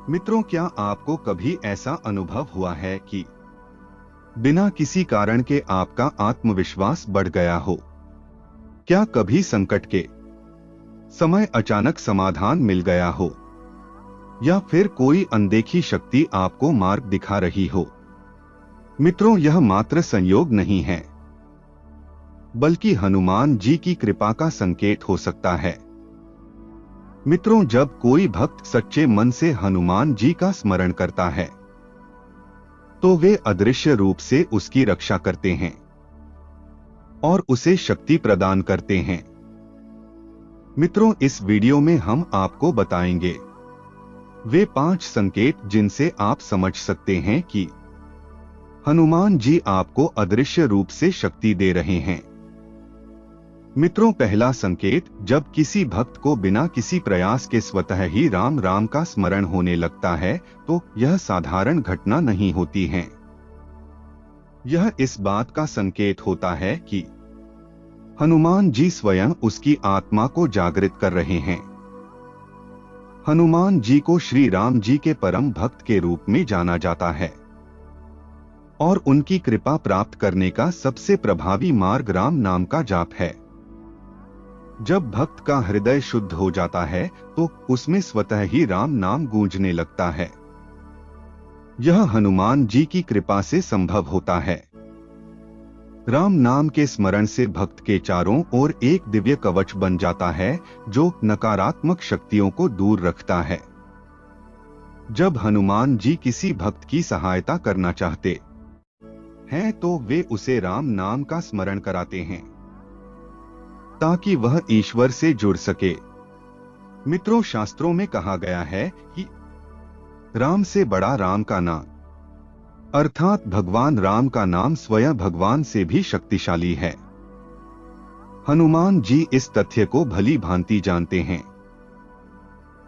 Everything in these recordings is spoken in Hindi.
मित्रों, क्या आपको कभी ऐसा अनुभव हुआ है कि बिना किसी कारण के आपका आत्मविश्वास बढ़ गया हो? क्या कभी संकट के समय अचानक समाधान मिल गया हो, या फिर कोई अनदेखी शक्ति आपको मार्ग दिखा रही हो? मित्रों, यह मात्र संयोग नहीं है, बल्कि हनुमान जी की कृपा का संकेत हो सकता है। मित्रों, जब कोई भक्त सच्चे मन से हनुमान जी का स्मरण करता है, तो वे अदृश्य रूप से उसकी रक्षा करते हैं और उसे शक्ति प्रदान करते हैं। मित्रों, इस वीडियो में हम आपको बताएंगे वे 5 संकेत जिनसे आप समझ सकते हैं कि हनुमान जी आपको अदृश्य रूप से शक्ति दे रहे हैं। मित्रों, पहला संकेत, जब किसी भक्त को बिना किसी प्रयास के स्वतः ही राम राम का स्मरण होने लगता है, तो यह साधारण घटना नहीं होती है। यह इस बात का संकेत होता है कि हनुमान जी स्वयं उसकी आत्मा को जागृत कर रहे हैं। हनुमान जी को श्री राम जी के परम भक्त के रूप में जाना जाता है और उनकी कृपा प्राप्त करने का सबसे प्रभावी मार्ग राम नाम का जाप है। जब भक्त का हृदय शुद्ध हो जाता है, तो उसमें स्वतः ही राम नाम गूंजने लगता है। यह हनुमान जी की कृपा से संभव होता है। राम नाम के स्मरण से भक्त के चारों ओर एक दिव्य कवच बन जाता है, जो नकारात्मक शक्तियों को दूर रखता है। जब हनुमान जी किसी भक्त की सहायता करना चाहते हैं, तो वे उसे राम नाम का स्मरण कराते हैं, ताकि वह ईश्वर से जुड़ सके। मित्रों, शास्त्रों में कहा गया है कि राम से बड़ा राम का नाम, अर्थात भगवान राम का नाम स्वयं भगवान से भी शक्तिशाली है। हनुमान जी इस तथ्य को भली भांति जानते हैं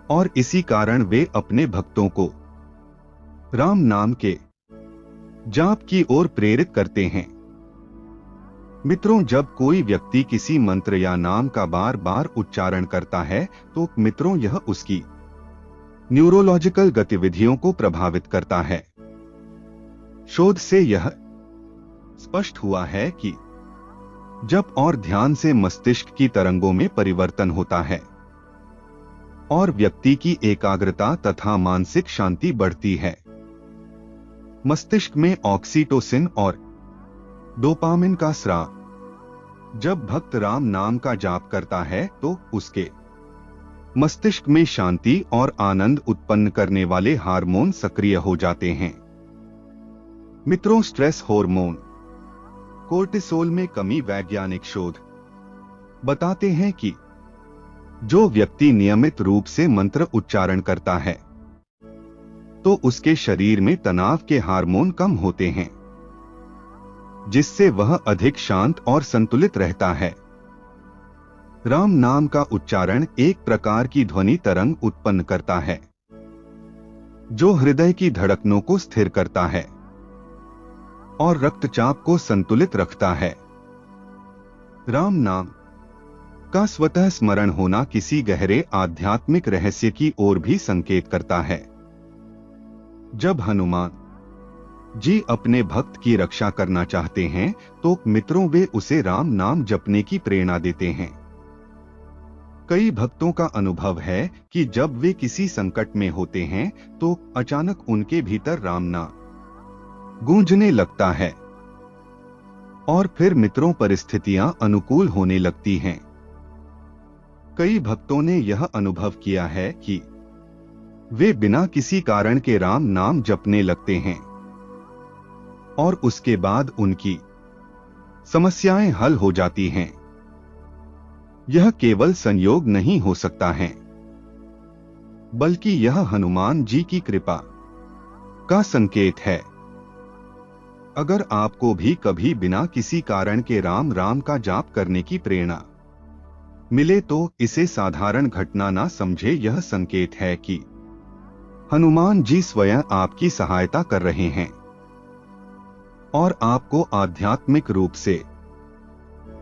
और इसी कारण वे अपने भक्तों को राम नाम के जाप की ओर प्रेरित करते हैं। मित्रों, जब कोई व्यक्ति किसी मंत्र या नाम का बार बार उच्चारण करता है, तो मित्रों यह उसकी न्यूरोलॉजिकल गतिविधियों को प्रभावित करता है। शोध से यह स्पष्ट हुआ है कि जप और ध्यान से मस्तिष्क की तरंगों में परिवर्तन होता है और व्यक्ति की एकाग्रता तथा मानसिक शांति बढ़ती है। मस्तिष्क में ऑक्सीटोसिन और डोपामिन का स्राव। जब भक्त राम नाम का जाप करता है, तो उसके मस्तिष्क में शांति और आनंद उत्पन्न करने वाले हार्मोन सक्रिय हो जाते हैं। मित्रों, स्ट्रेस हार्मोन कोर्टिसोल में कमी। वैज्ञानिक शोध बताते हैं कि जो व्यक्ति नियमित रूप से मंत्र उच्चारण करता है, तो उसके शरीर में तनाव के हार्मोन कम होते हैं, जिससे वह अधिक शांत और संतुलित रहता है। राम नाम का उच्चारण एक प्रकार की ध्वनि तरंग उत्पन्न करता है, जो हृदय की धड़कनों को स्थिर करता है और रक्तचाप को संतुलित रखता है। राम नाम का स्वतः स्मरण होना किसी गहरे आध्यात्मिक रहस्य की ओर भी संकेत करता है। जब हनुमान जी अपने भक्त की रक्षा करना चाहते हैं, तो मित्रों वे उसे राम नाम जपने की प्रेरणा देते हैं। कई भक्तों का अनुभव है कि जब वे किसी संकट में होते हैं, तो अचानक उनके भीतर राम नाम गूंजने लगता है और फिर मित्रों परिस्थितियां अनुकूल होने लगती हैं। कई भक्तों ने यह अनुभव किया है कि वे बिना किसी कारण के राम नाम जपने लगते हैं और उसके बाद उनकी समस्याएं हल हो जाती हैं। यह केवल संयोग नहीं हो सकता है, बल्कि यह हनुमान जी की कृपा का संकेत है। अगर आपको भी कभी बिना किसी कारण के राम राम का जाप करने की प्रेरणा मिले, तो इसे साधारण घटना ना समझे। यह संकेत है कि हनुमान जी स्वयं आपकी सहायता कर रहे हैं और आपको आध्यात्मिक रूप से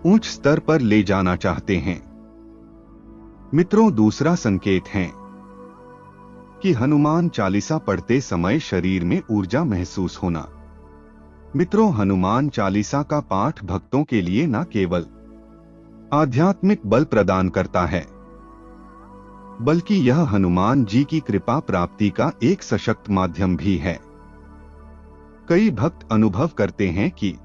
उच्च स्तर पर ले जाना चाहते हैं। मित्रों, दूसरा संकेत है कि हनुमान चालीसा पढ़ते समय शरीर में ऊर्जा महसूस होना। मित्रों, हनुमान चालीसा का पाठ भक्तों के लिए न केवल आध्यात्मिक बल प्रदान करता है, बल्कि यह हनुमान जी की कृपा प्राप्ति का एक सशक्त माध्यम भी है। कई भक्त अनुभव करते हैं कि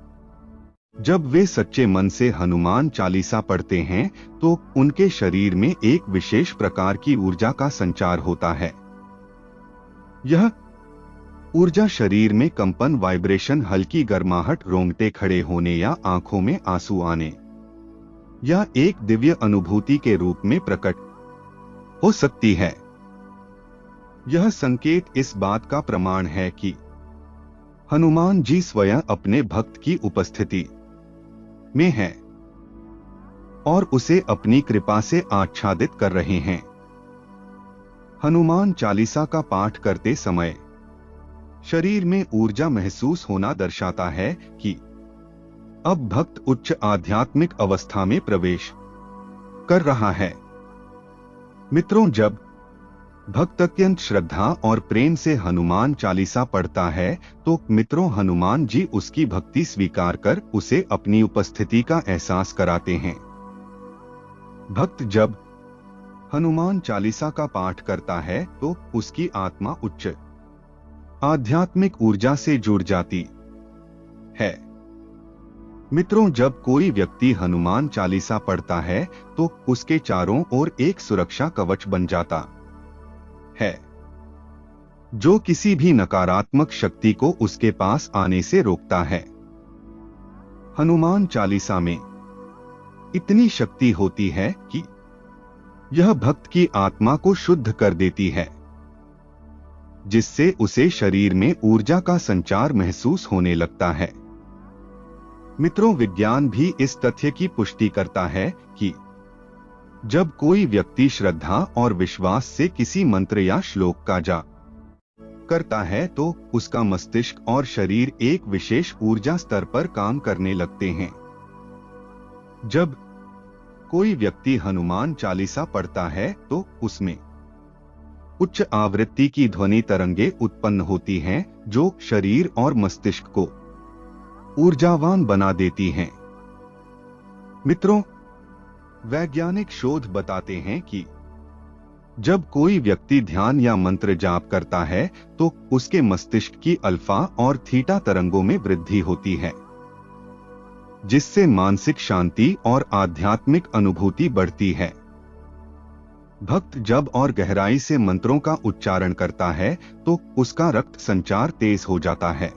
जब वे सच्चे मन से हनुमान चालीसा पढ़ते हैं तो उनके शरीर में एक विशेष प्रकार की ऊर्जा का संचार होता है। यह ऊर्जा शरीर में कंपन, वाइब्रेशन, हल्की गर्माहट, रोंगटे खड़े होने या आंखों में आंसू आने या एक दिव्य अनुभूति के रूप में प्रकट हो सकती है। यह संकेत इस बात का प्रमाण है कि हनुमान जी स्वयं अपने भक्त की उपस्थिति में हैं और उसे अपनी कृपा से आच्छादित कर रहे हैं। हनुमान चालीसा का पाठ करते समय शरीर में ऊर्जा महसूस होना दर्शाता है कि अब भक्त उच्च आध्यात्मिक अवस्था में प्रवेश कर रहा है। मित्रों, जब भक्त अत्यंत श्रद्धा और प्रेम से हनुमान चालीसा पढ़ता है तो मित्रों, हनुमान जी उसकी भक्ति स्वीकार कर उसे अपनी उपस्थिति का एहसास कराते हैं। भक्त जब हनुमान चालीसा का पाठ करता है तो उसकी आत्मा उच्च आध्यात्मिक ऊर्जा से जुड़ जाती है। मित्रों, जब कोई व्यक्ति हनुमान चालीसा पढ़ता है तो उसके चारों ओर एक सुरक्षा कवच बन जाता है, जो किसी भी नकारात्मक शक्ति को उसके पास आने से रोकता है। हनुमान चालीसा में इतनी शक्ति होती है कि यह भक्त की आत्मा को शुद्ध कर देती है, जिससे उसे शरीर में ऊर्जा का संचार महसूस होने लगता है। मित्रों, विज्ञान भी इस तथ्य की पुष्टि करता है कि जब कोई व्यक्ति श्रद्धा और विश्वास से किसी मंत्र या श्लोक का जाप करता है तो उसका मस्तिष्क और शरीर एक विशेष ऊर्जा स्तर पर काम करने लगते हैं। जब कोई व्यक्ति हनुमान चालीसा पढ़ता है तो उसमें उच्च आवृत्ति की ध्वनि तरंगे उत्पन्न होती हैं, जो शरीर और मस्तिष्क को ऊर्जावान बना देती हैं। मित्रों, वैज्ञानिक शोध बताते हैं कि जब कोई व्यक्ति ध्यान या मंत्र जाप करता है तो उसके मस्तिष्क की अल्फा और थीटा तरंगों में वृद्धि होती है, जिससे मानसिक शांति और आध्यात्मिक अनुभूति बढ़ती है। भक्त जब और गहराई से मंत्रों का उच्चारण करता है तो उसका रक्त संचार तेज हो जाता है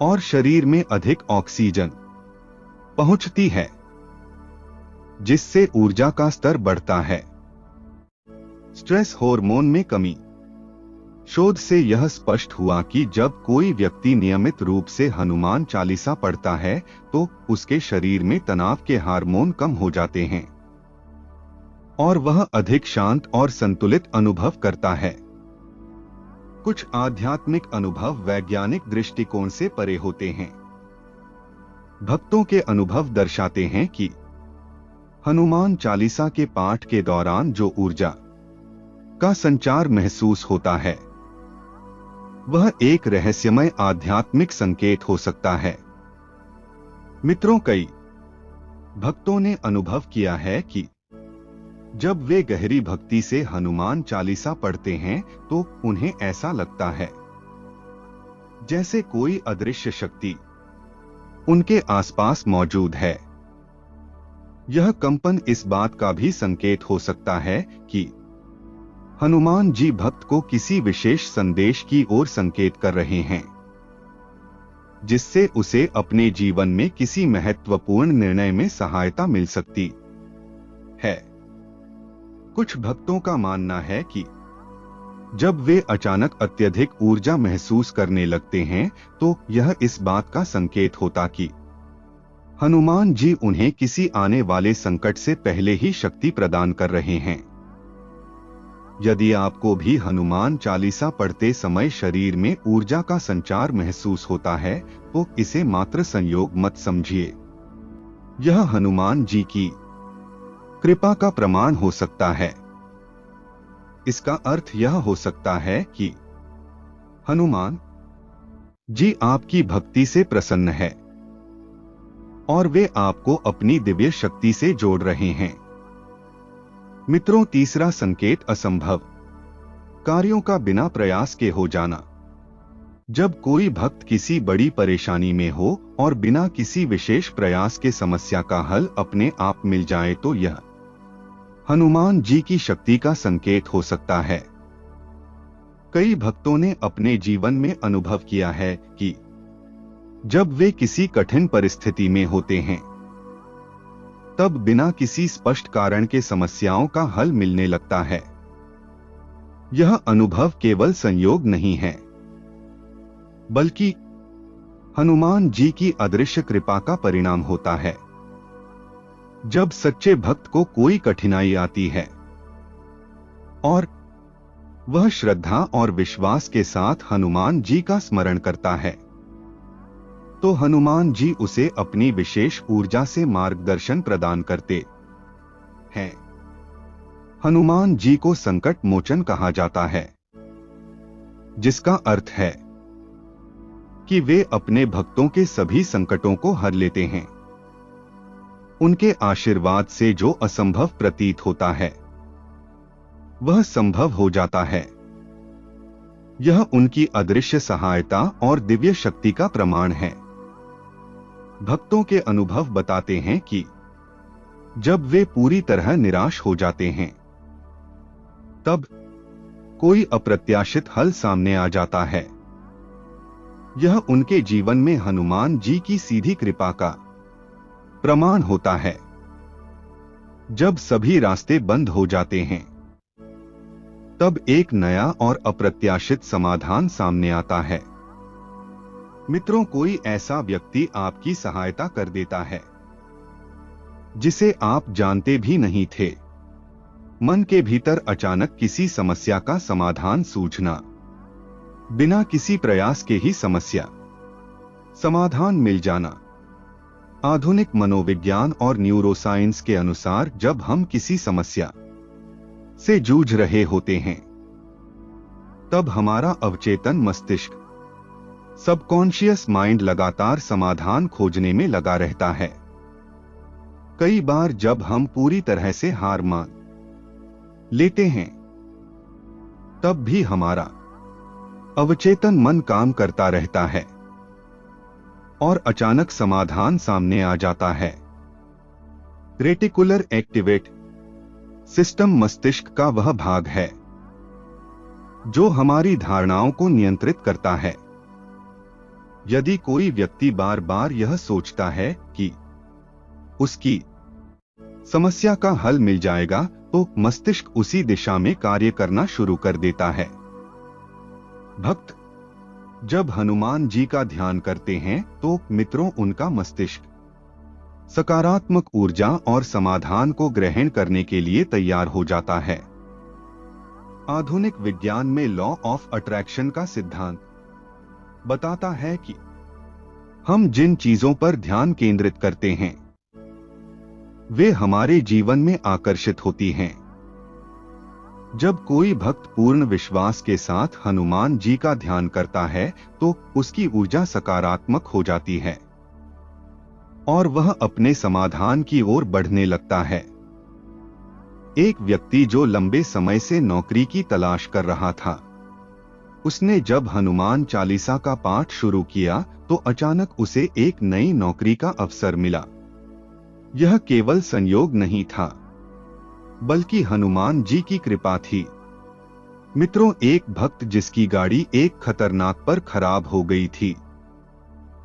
और शरीर में अधिक ऑक्सीजन पहुंचती है, जिससे ऊर्जा का स्तर बढ़ता है। स्ट्रेस हार्मोन में कमी। शोध से यह स्पष्ट हुआ कि जब कोई व्यक्ति नियमित रूप से हनुमान चालीसा पढ़ता है तो उसके शरीर में तनाव के हार्मोन कम हो जाते हैं और वह अधिक शांत और संतुलित अनुभव करता है। कुछ आध्यात्मिक अनुभव वैज्ञानिक दृष्टिकोण से परे होते हैं। भक्तों के अनुभव दर्शाते हैं कि हनुमान चालीसा के पाठ के दौरान जो ऊर्जा का संचार महसूस होता है वह एक रहस्यमय आध्यात्मिक संकेत हो सकता है। मित्रों, कई भक्तों ने अनुभव किया है कि जब वे गहरी भक्ति से हनुमान चालीसा पढ़ते हैं तो उन्हें ऐसा लगता है जैसे कोई अदृश्य शक्ति उनके आसपास मौजूद है। यह कंपन इस बात का भी संकेत हो सकता है कि हनुमान जी भक्त को किसी विशेष संदेश की ओर संकेत कर रहे हैं, जिससे उसे अपने जीवन में किसी महत्वपूर्ण निर्णय में सहायता मिल सकती है। कुछ भक्तों का मानना है कि जब वे अचानक अत्यधिक ऊर्जा महसूस करने लगते हैं तो यह इस बात का संकेत होता कि हनुमान जी उन्हें किसी आने वाले संकट से पहले ही शक्ति प्रदान कर रहे हैं। यदि आपको भी हनुमान चालीसा पढ़ते समय शरीर में ऊर्जा का संचार महसूस होता है तो इसे मात्र संयोग मत समझिए। यह हनुमान जी की कृपा का प्रमाण हो सकता है। इसका अर्थ यह हो सकता है कि हनुमान जी आपकी भक्ति से प्रसन्न है और वे आपको अपनी दिव्य शक्ति से जोड़ रहे हैं। मित्रों, तीसरा संकेत असंभव कार्यों का बिना प्रयास के हो जाना। जब कोई भक्त किसी बड़ी परेशानी में हो और बिना किसी विशेष प्रयास के समस्या का हल अपने आप मिल जाए तो यह हनुमान जी की शक्ति का संकेत हो सकता है। कई भक्तों ने अपने जीवन में अनुभव किया है कि जब वे किसी कठिन परिस्थिति में होते हैं तब बिना किसी स्पष्ट कारण के समस्याओं का हल मिलने लगता है। यह अनुभव केवल संयोग नहीं है, बल्कि हनुमान जी की अदृश्य कृपा का परिणाम होता है। जब सच्चे भक्त को कोई कठिनाई आती है और वह श्रद्धा और विश्वास के साथ हनुमान जी का स्मरण करता है, तो हनुमान जी उसे अपनी विशेष ऊर्जा से मार्गदर्शन प्रदान करते हैं। हनुमान जी को संकट मोचन कहा जाता है, जिसका अर्थ है कि वे अपने भक्तों के सभी संकटों को हर लेते हैं। उनके आशीर्वाद से जो असंभव प्रतीत होता है वह संभव हो जाता है। यह उनकी अदृश्य सहायता और दिव्य शक्ति का प्रमाण है। भक्तों के अनुभव बताते हैं कि जब वे पूरी तरह निराश हो जाते हैं तब कोई अप्रत्याशित हल सामने आ जाता है। यह उनके जीवन में हनुमान जी की सीधी कृपा का प्रमाण होता है। जब सभी रास्ते बंद हो जाते हैं तब एक नया और अप्रत्याशित समाधान सामने आता है। मित्रों, कोई ऐसा व्यक्ति आपकी सहायता कर देता है जिसे आप जानते भी नहीं थे। मन के भीतर अचानक किसी समस्या का समाधान सूझना, बिना किसी प्रयास के ही समस्या समाधान मिल जाना। आधुनिक मनोविज्ञान और न्यूरोसाइंस के अनुसार जब हम किसी समस्या से जूझ रहे होते हैं तब हमारा अवचेतन मस्तिष्क, सबकॉन्शियस माइंड लगातार समाधान खोजने में लगा रहता है। कई बार जब हम पूरी तरह से हार मान लेते हैं तब भी हमारा अवचेतन मन काम करता रहता है और अचानक समाधान सामने आ जाता है। रेटिकुलर एक्टिवेट सिस्टम मस्तिष्क का वह भाग है जो हमारी धारणाओं को नियंत्रित करता है। यदि कोई व्यक्ति बार बार यह सोचता है कि उसकी समस्या का हल मिल जाएगा तो मस्तिष्क उसी दिशा में कार्य करना शुरू कर देता है। भक्त जब हनुमान जी का ध्यान करते हैं तो मित्रों, उनका मस्तिष्क सकारात्मक ऊर्जा और समाधान को ग्रहण करने के लिए तैयार हो जाता है। आधुनिक विज्ञान में लॉ ऑफ अट्रैक्शन का सिद्धांत बताता है कि हम जिन चीजों पर ध्यान केंद्रित करते हैं वे हमारे जीवन में आकर्षित होती हैं। जब कोई भक्त पूर्ण विश्वास के साथ हनुमान जी का ध्यान करता है तो उसकी ऊर्जा सकारात्मक हो जाती है और वह अपने समाधान की ओर बढ़ने लगता है। एक व्यक्ति जो लंबे समय से नौकरी की तलाश कर रहा था, उसने जब हनुमान चालीसा का पाठ शुरू किया तो अचानक उसे एक नई नौकरी का अवसर मिला। यह केवल संयोग नहीं था, बल्कि हनुमान जी की कृपा थी। मित्रों, एक भक्त जिसकी गाड़ी एक खतरनाक पर खराब हो गई थी,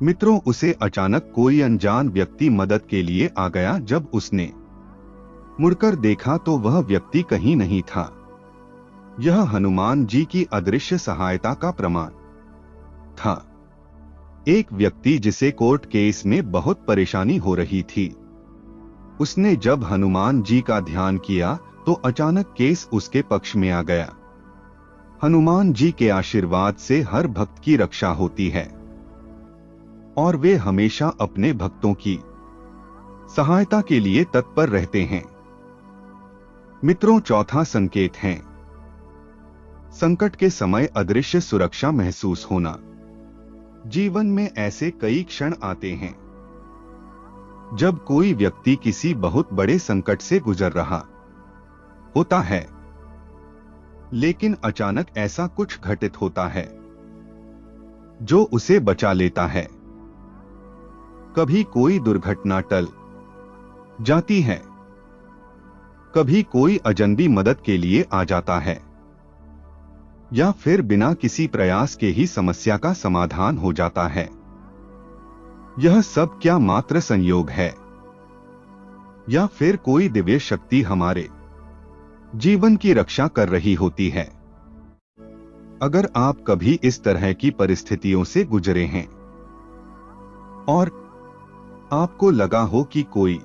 मित्रों उसे अचानक कोई अनजान व्यक्ति मदद के लिए आ गया। जब उसने मुड़कर देखा तो वह व्यक्ति कहीं नहीं था। यह हनुमान जी की अदृश्य सहायता का प्रमाण था। एक व्यक्ति जिसे कोर्ट केस में बहुत परेशानी हो रही थी, उसने जब हनुमान जी का ध्यान किया तो अचानक केस उसके पक्ष में आ गया। हनुमान जी के आशीर्वाद से हर भक्त की रक्षा होती है और वे हमेशा अपने भक्तों की सहायता के लिए तत्पर रहते हैं। मित्रों, चौथा संकेत है संकट के समय अदृश्य सुरक्षा महसूस होना। जीवन में ऐसे कई क्षण आते हैं जब कोई व्यक्ति किसी बहुत बड़े संकट से गुजर रहा होता है, लेकिन अचानक ऐसा कुछ घटित होता है जो उसे बचा लेता है। कभी कोई दुर्घटना टल जाती है, कभी कोई अजनबी मदद के लिए आ जाता है, या फिर बिना किसी प्रयास के ही समस्या का समाधान हो जाता है। यह सब क्या मात्र संयोग है, या फिर कोई दिव्य शक्ति हमारे जीवन की रक्षा कर रही होती है? अगर आप कभी इस तरह की परिस्थितियों से गुजरे हैं और आपको लगा हो कि कोई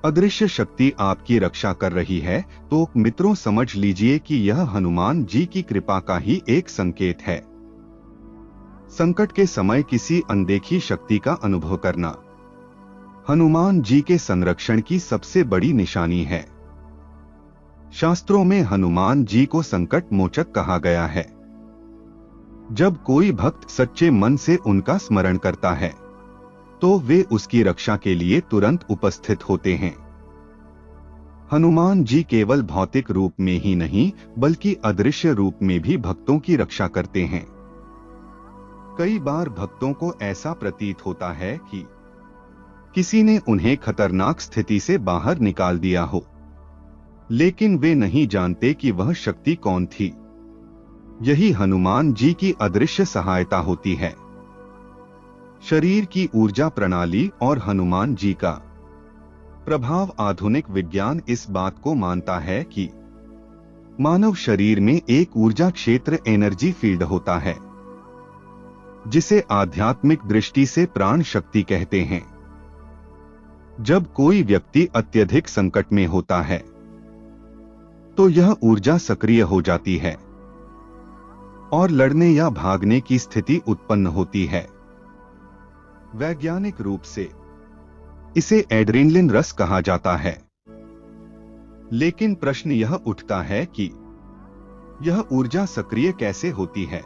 अदृश्य शक्ति आपकी रक्षा कर रही है, तो मित्रों समझ लीजिए कि यह हनुमान जी की कृपा का ही एक संकेत है। संकट के समय किसी अनदेखी शक्ति का अनुभव करना हनुमान जी के संरक्षण की सबसे बड़ी निशानी है। शास्त्रों में हनुमान जी को संकट मोचक कहा गया है। जब कोई भक्त सच्चे मन से उनका स्मरण करता है, तो वे उसकी रक्षा के लिए तुरंत उपस्थित होते हैं। हनुमान जी केवल भौतिक रूप में ही नहीं, बल्कि अदृश्य रूप में भी भक्तों की रक्षा करते हैं। कई बार भक्तों को ऐसा प्रतीत होता है कि किसी ने उन्हें खतरनाक स्थिति से बाहर निकाल दिया हो, लेकिन वे नहीं जानते कि वह शक्ति कौन थी। यही हनुमान जी की अदृश्य सहायता होती है। शरीर की ऊर्जा प्रणाली और हनुमान जी का प्रभाव। आधुनिक विज्ञान इस बात को मानता है कि मानव शरीर में एक ऊर्जा क्षेत्र एनर्जी फील्ड होता है, जिसे आध्यात्मिक दृष्टि से प्राण शक्ति कहते हैं। जब कोई व्यक्ति अत्यधिक संकट में होता है, तो यह ऊर्जा सक्रिय हो जाती है और लड़ने या भागने की स्थिति उत्पन्न होती है। वैज्ञानिक रूप से इसे एड्रेनलिन रस कहा जाता है। लेकिन प्रश्न यह उठता है कि यह ऊर्जा सक्रिय कैसे होती है?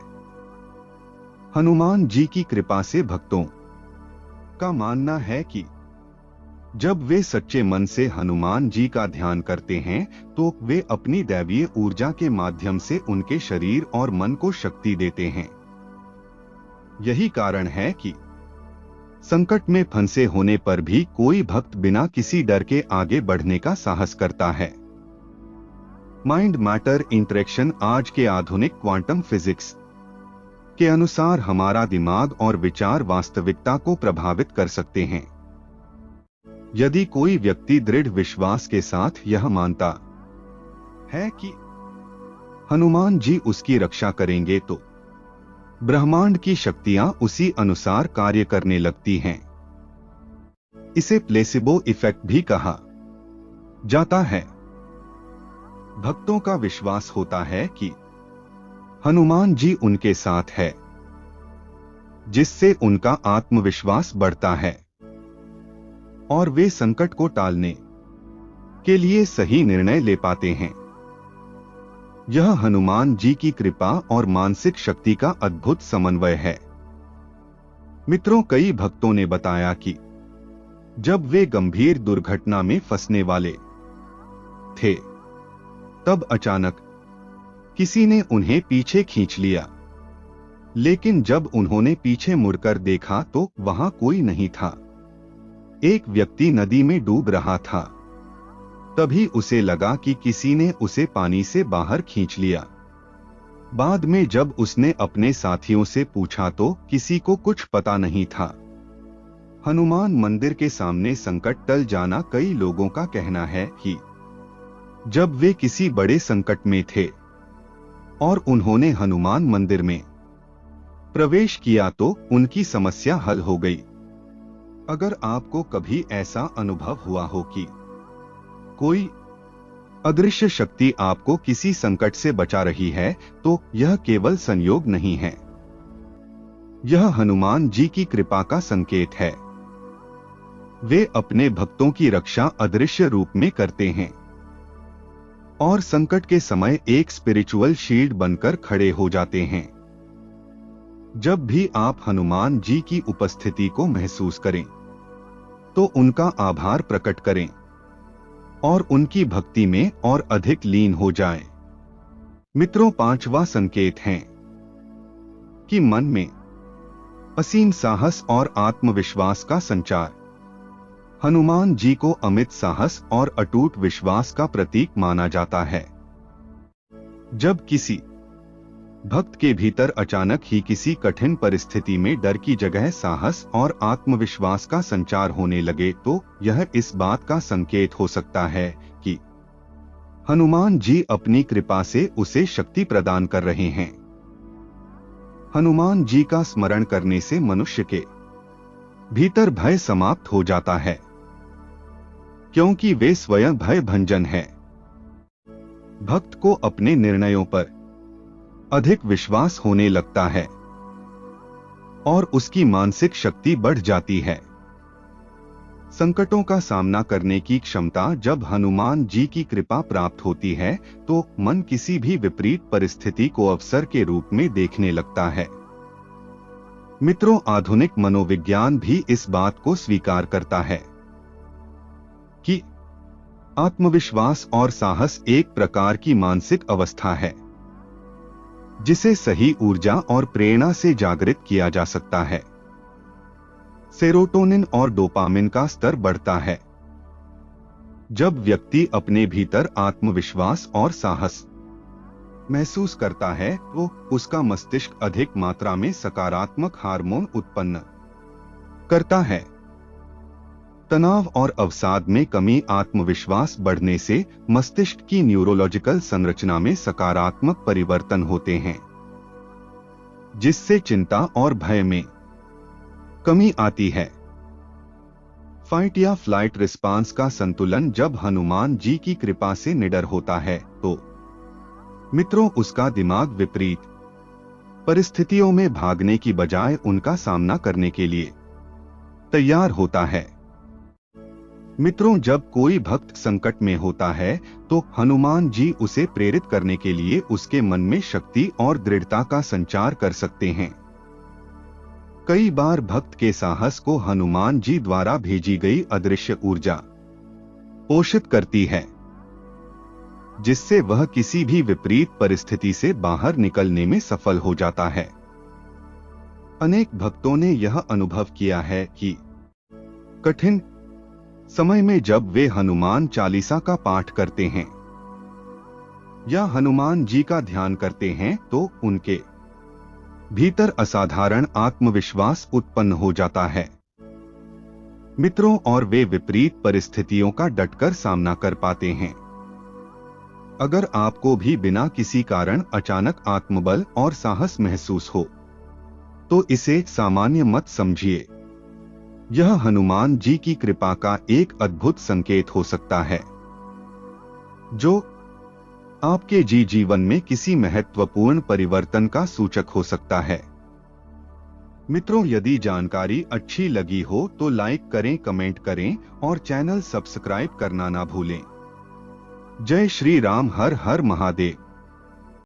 हनुमान जी की कृपा से भक्तों का मानना है कि जब वे सच्चे मन से हनुमान जी का ध्यान करते हैं, तो वे अपनी दैवीय ऊर्जा के माध्यम से उनके शरीर और मन को शक्ति देते हैं। यही कारण है कि संकट में फंसे होने पर भी कोई भक्त बिना किसी डर के आगे बढ़ने का साहस करता है। Mind matter interaction. आज के आधुनिक क्वांटम फिजिक्स के अनुसार हमारा दिमाग और विचार वास्तविकता को प्रभावित कर सकते हैं। यदि कोई व्यक्ति दृढ़ विश्वास के साथ यह मानता है कि हनुमान जी उसकी रक्षा करेंगे, तो ब्रह्मांड की शक्तियां उसी अनुसार कार्य करने लगती हैं। इसे प्लेसिबो इफेक्ट भी कहा जाता है। भक्तों का विश्वास होता है कि हनुमान जी उनके साथ है, जिससे उनका आत्मविश्वास बढ़ता है और वे संकट को टालने के लिए सही निर्णय ले पाते हैं। यह हनुमान जी की कृपा और मानसिक शक्ति का अद्भुत समन्वय है। मित्रों, कई भक्तों ने बताया कि जब वे गंभीर दुर्घटना में फंसने वाले थे, तब अचानक किसी ने उन्हें पीछे खींच लिया। लेकिन जब उन्होंने पीछे मुड़कर देखा तो वहां कोई नहीं था। एक व्यक्ति नदी में डूब रहा था। तभी उसे लगा कि किसी ने उसे पानी से बाहर खींच लिया। बाद में जब उसने अपने साथियों से पूछा तो किसी को कुछ पता नहीं था। हनुमान मंदिर के सामने संकट टल जाना। कई लोगों का कहना है कि जब वे किसी बड़े संकट में थे और उन्होंने हनुमान मंदिर में प्रवेश किया तो उनकी समस्या हल हो गई। अगर आपको कभी ऐसा अनुभव हुआ हो कि कोई अदृश्य शक्ति आपको किसी संकट से बचा रही है, तो यह केवल संयोग नहीं है। यह हनुमान जी की कृपा का संकेत है। वे अपने भक्तों की रक्षा अदृश्य रूप में करते हैं। और संकट के समय एक स्पिरिचुअल शील्ड बनकर खड़े हो जाते हैं। जब भी आप हनुमान जी की उपस्थिति को महसूस करें तो उनका आभार प्रकट करें और उनकी भक्ति में और अधिक लीन हो जाएं। मित्रों, पांचवा संकेत है कि मन में असीम साहस और आत्मविश्वास का संचार। हनुमान जी को अमित साहस और अटूट विश्वास का प्रतीक माना जाता है। जब किसी भक्त के भीतर अचानक ही किसी कठिन परिस्थिति में डर की जगह साहस और आत्मविश्वास का संचार होने लगे तो यह इस बात का संकेत हो सकता है कि हनुमान जी अपनी कृपा से उसे शक्ति प्रदान कर रहे हैं। हनुमान जी का स्मरण करने से मनुष्य के भीतर भय समाप्त हो जाता है, क्योंकि वे स्वयं भय भंजन हैं। भक्त को अपने निर्णयों पर अधिक विश्वास होने लगता है और उसकी मानसिक शक्ति बढ़ जाती है। संकटों का सामना करने की क्षमता जब हनुमान जी की कृपा प्राप्त होती है तो मन किसी भी विपरीत परिस्थिति को अवसर के रूप में देखने लगता है। मित्रों, आधुनिक मनोविज्ञान भी इस बात को स्वीकार करता है कि आत्मविश्वास और साहस एक प्रकार की मानसिक अवस्था है जिसे सही ऊर्जा और प्रेरणा से जागृत किया जा सकता है। सेरोटोनिन और डोपामिन का स्तर बढ़ता है। जब व्यक्ति अपने भीतर आत्मविश्वास और साहस महसूस करता है तो उसका मस्तिष्क अधिक मात्रा में सकारात्मक हार्मोन उत्पन्न करता है। तनाव और अवसाद में कमी, आत्मविश्वास बढ़ने से मस्तिष्क की न्यूरोलॉजिकल संरचना में सकारात्मक परिवर्तन होते हैं, जिससे चिंता और भय में कमी आती है। फाइट या फ्लाइट रिस्पांस का संतुलन जब हनुमान जी की कृपा से निडर होता है तो मित्रों, उसका दिमाग विपरीत परिस्थितियों में भागने की बजाय उनका सामना करने के लिए तैयार होता है। मित्रों, जब कोई भक्त संकट में होता है तो हनुमान जी उसे प्रेरित करने के लिए उसके मन में शक्ति और दृढ़ता का संचार कर सकते हैं। कई बार भक्त के साहस को हनुमान जी द्वारा भेजी गई अदृश्य ऊर्जा पोषित करती है, जिससे वह किसी भी विपरीत परिस्थिति से बाहर निकलने में सफल हो जाता है। अनेक भक्तों ने यह अनुभव किया है कि कठिन समय में जब वे हनुमान चालीसा का पाठ करते हैं या हनुमान जी का ध्यान करते हैं तो उनके भीतर असाधारण आत्मविश्वास उत्पन्न हो जाता है। मित्रों, और वे विपरीत परिस्थितियों का डटकर सामना कर पाते हैं। अगर आपको भी बिना किसी कारण अचानक आत्मबल और साहस महसूस हो तो इसे सामान्य मत समझिए। यह हनुमान जी की कृपा का एक अद्भुत संकेत हो सकता है जो आपके जीवन में किसी महत्वपूर्ण परिवर्तन का सूचक हो सकता है। मित्रों, यदि जानकारी अच्छी लगी हो तो लाइक करें, कमेंट करें और चैनल सब्सक्राइब करना ना भूलें। जय श्री राम। हर हर महादेव।